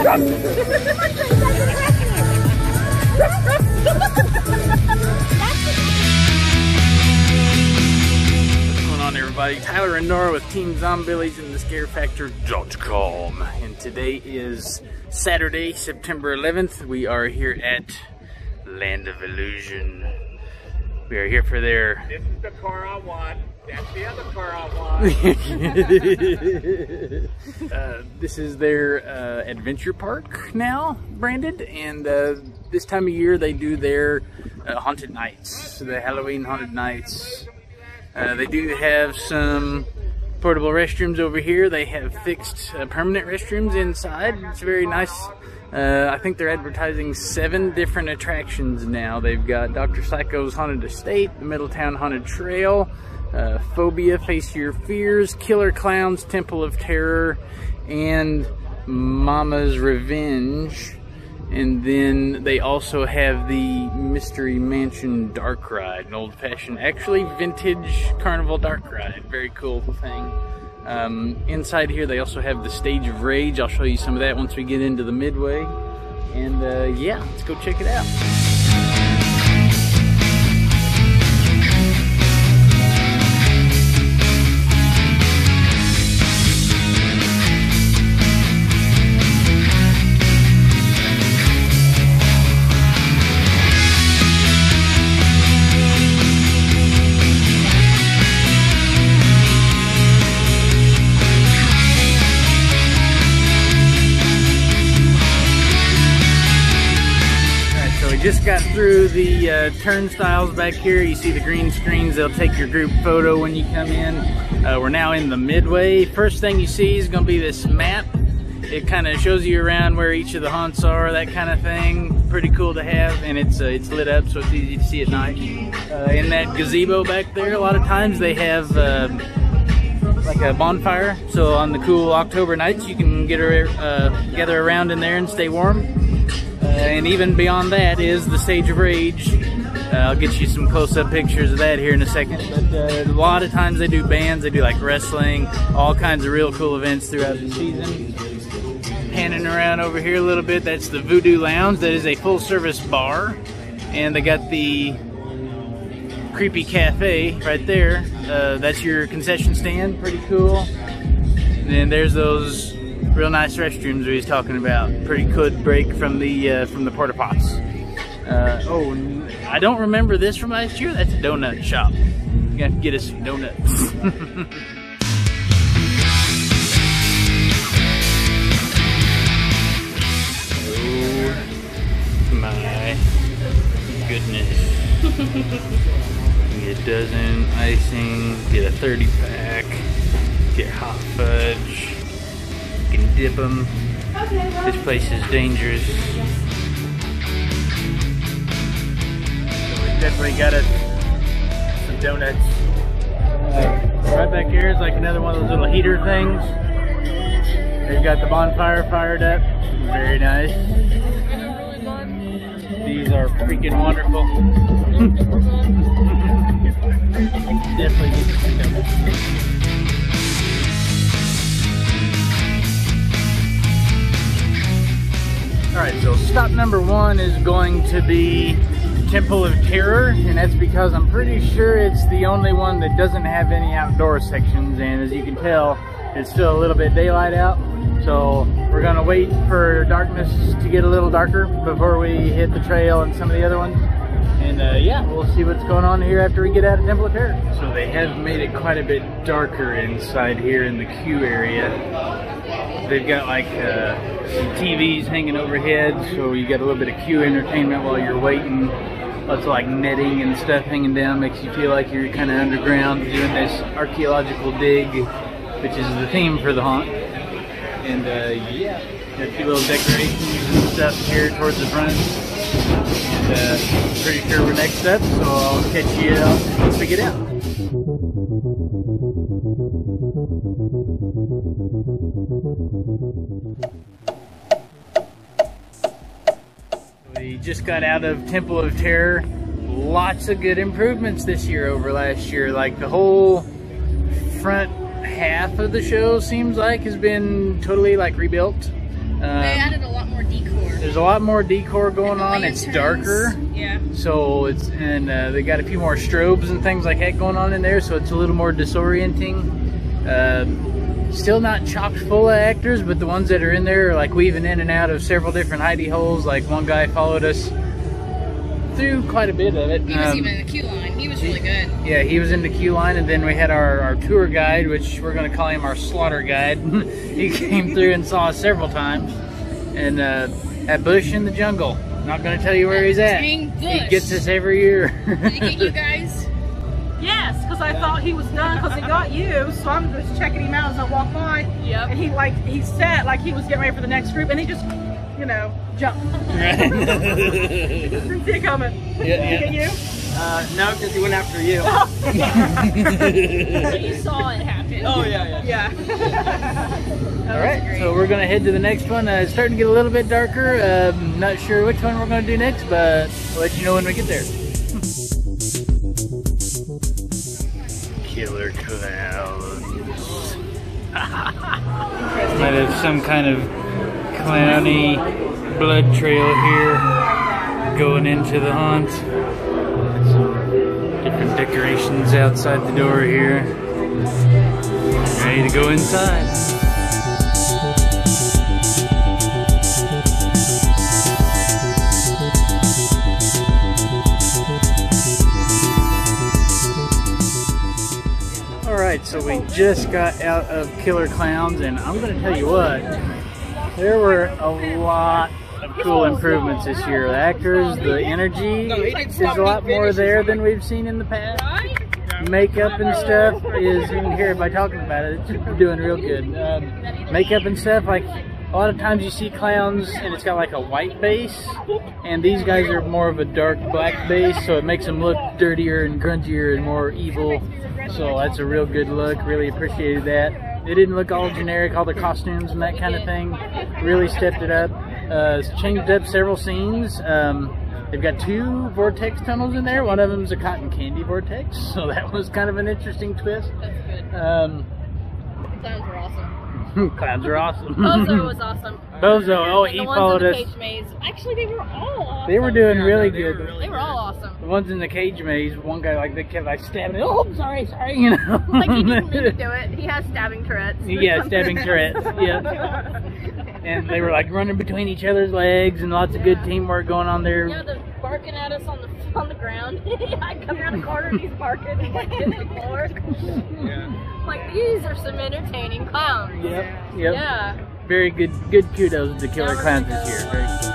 Everybody, Tyler and Nora with Team Zombillies and the ScareFactor.com, and today is Saturday, September 11th. We are here at Land of Illusion. We are here for their... This is the car I want. That's the other car I want. This is their adventure park now, branded, and this time of year they do their haunted nights, the Halloween haunted nights. They do have some portable restrooms over here. They have fixed permanent restrooms inside. It's very nice. I think they're advertising 7 different attractions now. They've got Dr. Psycho's Haunted Estate, the Middletown Haunted Trail, Phobia, Face Your Fears, Killer Klowns, Temple of Terror, and Mama's Revenge. And then they also have the Mystery Mansion Dark Ride, an old-fashioned, actually vintage carnival dark ride. Very cool thing. Inside here they also have the Stage of Rage. I'll show you some of that once we get into the midway. And yeah, let's go check it out. Just got through the turnstiles back here. You see the green screens. They'll take your group photo when you come in. We're now in the midway. First thing you see is going to be this map. It kind of shows you around where each of the haunts are, that kind of thing. Pretty cool to have, and it's lit up so it's easy to see at night. In that gazebo back there, a lot of times they have like a bonfire. So on the cool October nights, you can get gather around in there and stay warm. And even beyond that is the Stage of Rage. I'll get you some close-up pictures of that here in a second. But a lot of times they do bands, they do like wrestling, all kinds of real cool events throughout the season. Panning around over here a little bit, that's the Voodoo Lounge. That is a full-service bar. And they got the Creepy Cafe right there. That's your concession stand, pretty cool. And then there's those real nice restrooms we was talking about. Pretty good break from the porta pots. Oh, I don't remember this from last year. That's a donut shop. You have to get us some donuts. Oh my goodness. Get a dozen icing, get a 30-pack, get hot fudge. Can dip them. Okay, well. This place is dangerous. So we definitely got us some donuts. Right back here is like another one of those little heater things. They've got the bonfire fired up. Very nice. These are freaking wonderful. Definitely get some donuts. Alright, so stop number 1 is going to be Temple of Terror, and that's because I'm pretty sure it's the only one that doesn't have any outdoor sections, and as you can tell, it's still a little bit daylight out, so we're going to wait for darkness to get a little darker before we hit the trail and some of the other ones. And yeah, we'll see what's going on here after we get out of Temple of Terror. So they have made it quite a bit darker inside here in the queue area. They've got like some TVs hanging overhead, so you get a little bit of queue entertainment while you're waiting. Lots of like netting and stuff hanging down, makes you feel like you're kind of underground doing this archaeological dig, which is the theme for the haunt. And yeah, got a few little decorations and stuff here towards the front. And pretty sure we're next up, so I'll catch you once we get out. We just got out of Temple of Terror. Lots of good improvements this year over last year. Like the whole front half of the show seems like has been totally like rebuilt. They added a lot There's a lot more decor going on. It's darker. Yeah. So it's, and they got a few more strobes and things like that going on in there, so it's a little more disorienting. Still not chock full of actors, but the ones that are in there are like weaving in and out of several different hidey holes. Like one guy followed us through quite a bit of it. He was even in the queue line. He was really good. Yeah, he was in the queue line, and then we had our tour guide, which we're going to call him our slaughter guide. He came through and saw us several times. And at Bush in the Jungle. Not going to tell you where he's at. He gets us every year. Did he get you guys? Yes, because I thought he was done because he got you, so I'm just checking him out as I walk by. Yep. And he sat like he was getting ready for the next group, and he just, you know, jumped. Right. Didn't see it coming. Yeah. Did he get you? No, because he went after you. So you saw it happen. Oh, yeah. Yeah. Alright, so we're going to head to the next one. It's starting to get a little bit darker. Not sure which one we're going to do next, but we'll let you know when we get there. Killer clowns. Might have some kind of clowny blood trail here going into the haunt. Some different decorations outside the door here. Ready to go inside. Alright, so we just got out of Killer Klowns, and I'm going to tell you what, there were a lot of cool improvements this year. The actors, the energy is a lot more there than we've seen in the past. Makeup and stuff is, you can hear it by talking about it, it's doing real good. Makeup and stuff, like a lot of times you see clowns and it's got like a white base, and these guys are more of a dark black base, so it makes them look dirtier and grungier and more evil. So that's a real good look, really appreciated that. It didn't look all generic, all the costumes and that kind of thing. Really stepped it up. Changed up several scenes. They've got 2 vortex tunnels in there. One of them is a cotton candy vortex, so that was kind of an interesting twist. Clowns were awesome. Clowns are awesome. Bozo was awesome. Bozo, oh, he followed us. Cage maze. Actually, they were all awesome. They were doing really good. They were all awesome. The ones in the cage maze, one guy like they kept like stabbing it. Oh, sorry, you know. Like he didn't mean to do it. He has stabbing Tourette's. Yeah, stabbing Tourette's. Yeah. And they were like running between each other's legs, and lots of good teamwork going on there. Yeah, they're barking at us on the ground. I come around the corner and he's barking and like hitting the floor. Yeah. Like, these are some entertaining clowns. Yep. Yeah. Very good kudos to Killer Klowns this year. Very good.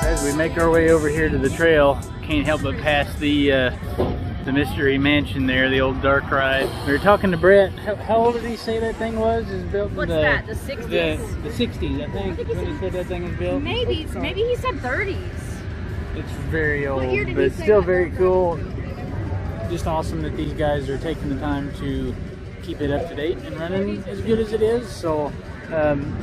As we make our way over here to the trail, can't help but pass the Mystery Mansion there, the old dark ride. We were talking to Brett. How old did he say that thing was? Is built in that? The 60s? The 60s, I think when he said that thing was built. Maybe he said 30s. It's very old, What year did but he it's say still that? very cool. Just awesome that these guys are taking the time to keep it up to date and running as good as it is. So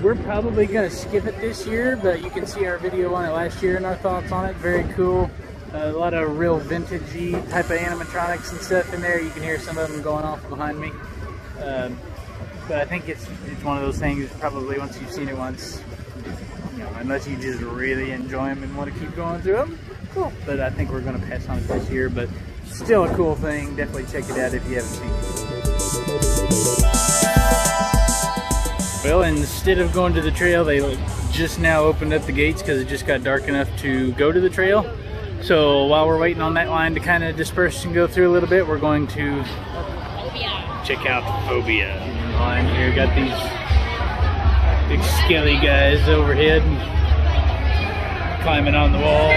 we're probably going to skip it this year, but you can see our video on it last year and our thoughts on it. Very cool. A lot of real vintagey type of animatronics and stuff in there. You can hear some of them going off behind me. But I think it's one of those things, probably once you've seen it once, you know, unless you just really enjoy them and want to keep going through them, cool. But I think we're going to pass on it this year, but still a cool thing. Definitely check it out if you haven't seen it. Well, instead of going to the trail, they just now opened up the gates because it just got dark enough to go to the trail. So while we're waiting on that line to kind of disperse and go through a little bit, we're going to check out Phobia. Line here, got these big skelly guys overhead climbing on the walls.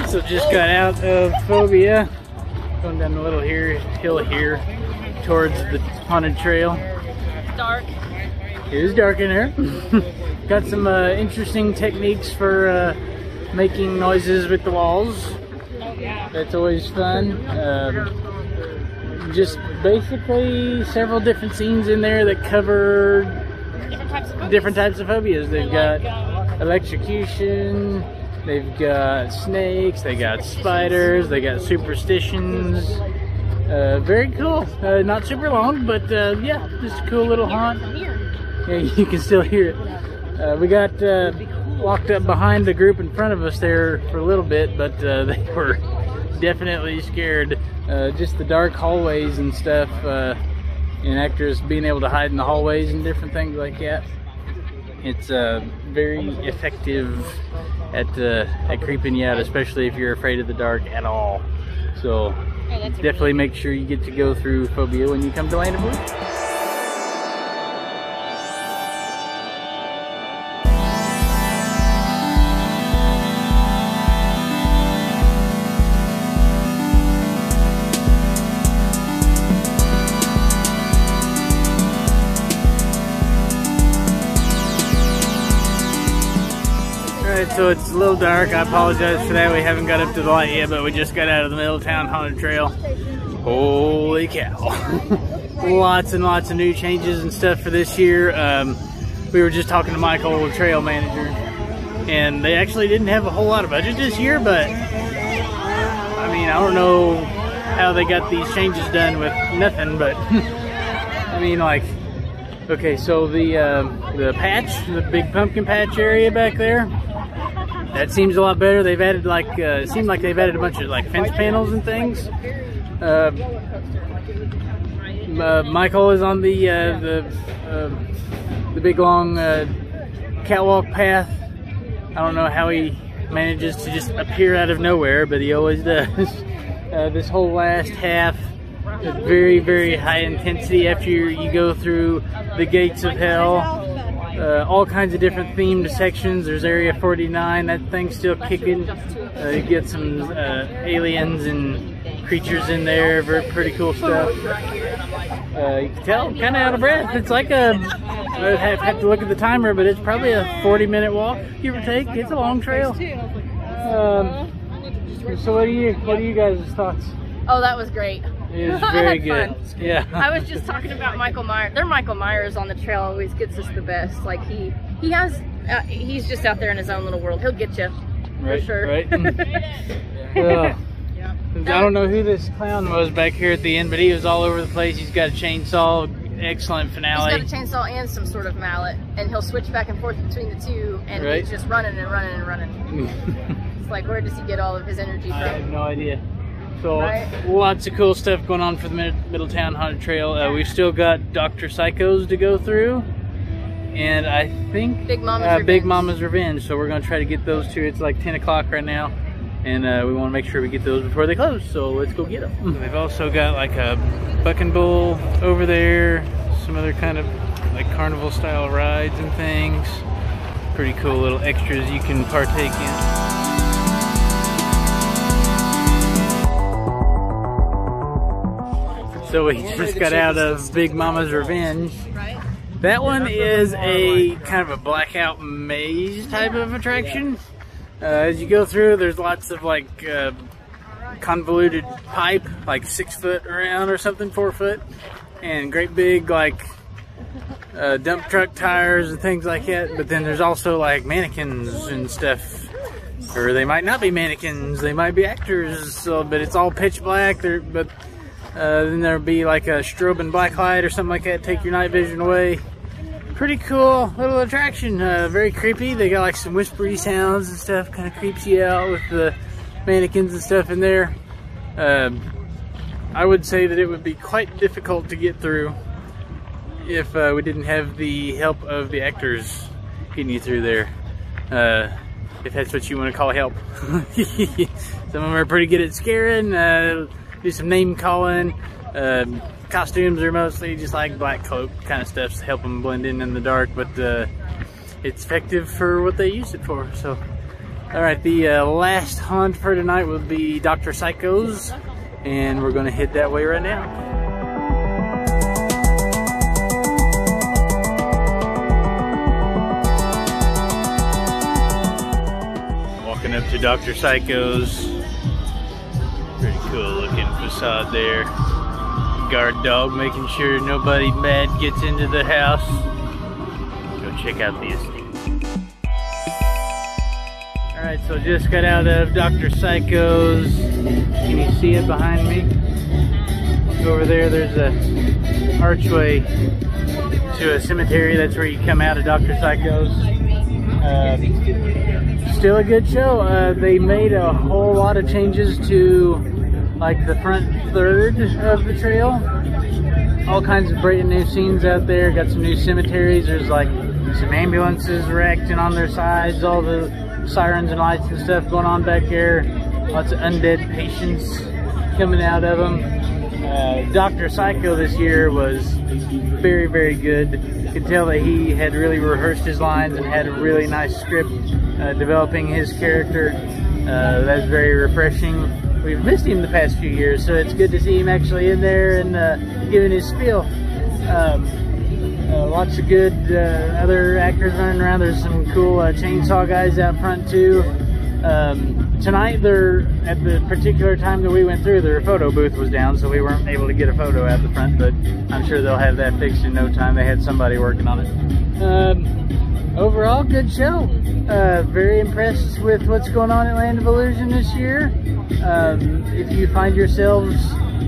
So just got out of Phobia, going down the little hill here towards the haunted trail. Dark. It is dark in there. Got some interesting techniques for making noises with the walls. That's always fun. Just basically several different scenes in there that cover different types of phobias. They've got electrocution, they've got snakes, they got spiders, they got superstitions. Very cool. Not super long, but yeah, just a cool little haunt. Yeah, you can still hear it. We got locked up behind the group in front of us there for a little bit, but they were definitely scared. Just the dark hallways and stuff, and actors being able to hide in the hallways and different things like that. It's very effective at creeping you out, especially if you're afraid of the dark at all. So definitely make sure you get to go through Phobia when you come to Land of Blue. So it's a little dark. I apologize for that. We haven't got up to the light yet, but we just got out of the Middletown Haunted Trail. Holy cow. Lots and lots of new changes and stuff for this year. We were just talking to Michael, the trail manager, and they actually didn't have a whole lot of budget this year, but I mean, I don't know how they got these changes done with nothing, but I mean, like, okay, so the patch, the big pumpkin patch area back there, that seems a lot better. They've added like, it seemed like they've added a bunch of like fence panels and things. Michael is on the big long catwalk path. I don't know how he manages to just appear out of nowhere, but he always does. This whole last half is very, very high intensity after you go through the gates of hell. All kinds of different themed sections. There's Area 49, that thing's still kicking. You get some aliens and creatures in there, pretty cool stuff. You can tell, kind of out of breath. It's like I'd have to look at the timer, but it's probably a 40-minute walk, give or take. It's a long trail. So what are you guys' thoughts? Oh, that was great. It was very good. Fun. Yeah. I was just talking about Michael Myers. Their Michael Myers on the trail always gets us the best. Like he's just out there in his own little world. He'll get you, right, for sure. Right. I don't know who this clown was back here at the end, but he was all over the place. He's got a chainsaw. Excellent finale. He's got a chainsaw and some sort of mallet, and he'll switch back and forth between the two, and right. He's just running and running and running. It's like, where does he get all of his energy from? I have no idea. So right. Lots of cool stuff going on for the Middletown Haunted Trail. We've still got Dr. Psycho's to go through, and I think Big Mama's Revenge. So we're going to try to get those two. It's like 10 o'clock right now, and we want to make sure we get those before they close. So let's go get them. They've also got like a bucking bull over there, some other kind of like carnival style rides and things. Pretty cool little extras you can partake in. So we just got out of Big Mama's Revenge. That one is a kind of a blackout maze type of attraction. As you go through, there's lots of like convoluted pipe, like 6 foot around or something, 4 foot, and great big like dump truck tires and things like that. But then there's also like mannequins and stuff, or they might not be mannequins, they might be actors. So, but it's all pitch black. Then there'll be like a strobing black light or something like that, take your night vision away. Pretty cool little attraction, very creepy. They got like some whispery sounds and stuff, kind of creeps you out with the mannequins and stuff in there. I would say that it would be quite difficult to get through if we didn't have the help of the actors getting you through there. If that's what you want to call help. Some of them are pretty good at scaring, do some name calling. Costumes are mostly just like black cloak kind of stuff to help them blend in the dark, but it's effective for what they use it for. So, all right, the last haunt for tonight will be Dr. Psycho's, and we're going to head that way right now. Walking up to Dr. Psycho's. Pretty cool looking facade there. Guard dog making sure nobody bad gets into the house. Go check out the estate. Alright, so just got out of Dr. Psycho's. Can you see it behind me? Over there, there's a archway to a cemetery. That's where you come out of Dr. Psycho's. Still a good show. They made a whole lot of changes to like the front third of the trail. All kinds of brand new scenes out there. Got some new cemeteries. There's like some ambulances wrecked and on their sides. All the sirens and lights and stuff going on back there. Lots of undead patients coming out of them. Dr. Psycho this year was very, very good. You could tell that he had really rehearsed his lines and had a really nice script developing his character. That's very refreshing. We've missed him the past few years, so it's good to see him actually in there and giving his spiel. Lots of good other actors running around. There's some cool chainsaw guys out front too. Tonight, at the particular time that we went through, their photo booth was down, so we weren't able to get a photo out the front, but I'm sure they'll have that fixed in no time. They had somebody working on it. Overall, good show. Very impressed with what's going on at Land of Illusion this year. If you find yourselves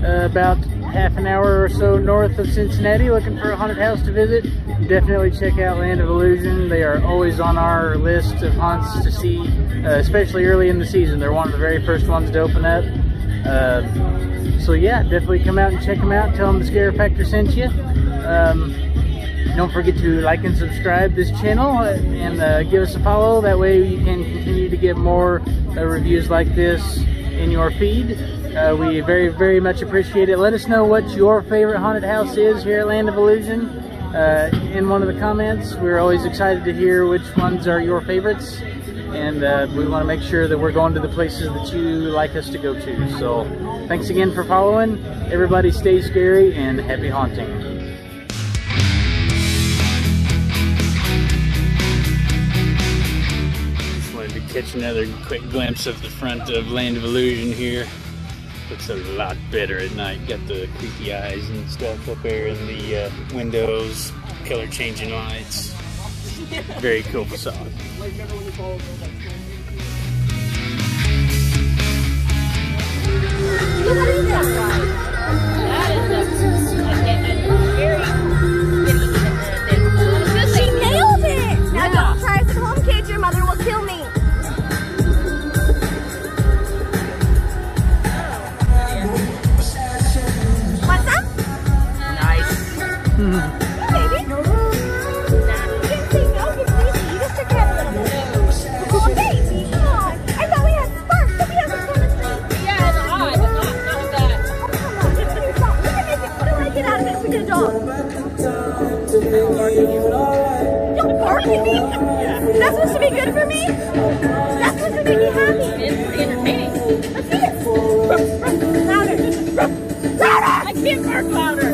about half an hour or so north of Cincinnati looking for a haunted house to visit, definitely check out Land of Illusion. They are always on our list of haunts to see, especially early in the season. They're one of the very first ones to open up. So yeah, definitely come out and check them out. Tell them the Scare Factor sent you. Don't forget to like and subscribe this channel and give us a follow. That way you can continue to get more reviews like this in your feed. We very, very much appreciate it. Let us know what your favorite haunted house is here at Land of Illusion in one of the comments. We're always excited to hear which ones are your favorites, and we want to make sure that we're going to the places that you like us to go to. So thanks again for following. Everybody stay scary and happy haunting. Just wanted to catch another quick glimpse of the front of Land of Illusion here. Looks a lot better at night. Got the creepy eyes and stuff up there in the windows, color changing lights. Very cool facade. She nailed it! Now don't try us at home, kids. Your mother will kill me. Baby? You didn't say no, you just took it out a little bit. Oh, baby, come on. I thought we had sparks, so we have some chemistry. Yeah, it's odd. Not with that. Oh, come on. Just please stop. We can make it. What do I get out of it if we get a dog? Don't bark at me. That's supposed to be good for me? That's supposed to make me happy. It's entertaining. Let's see it. Louder. Louder. I can't bark louder.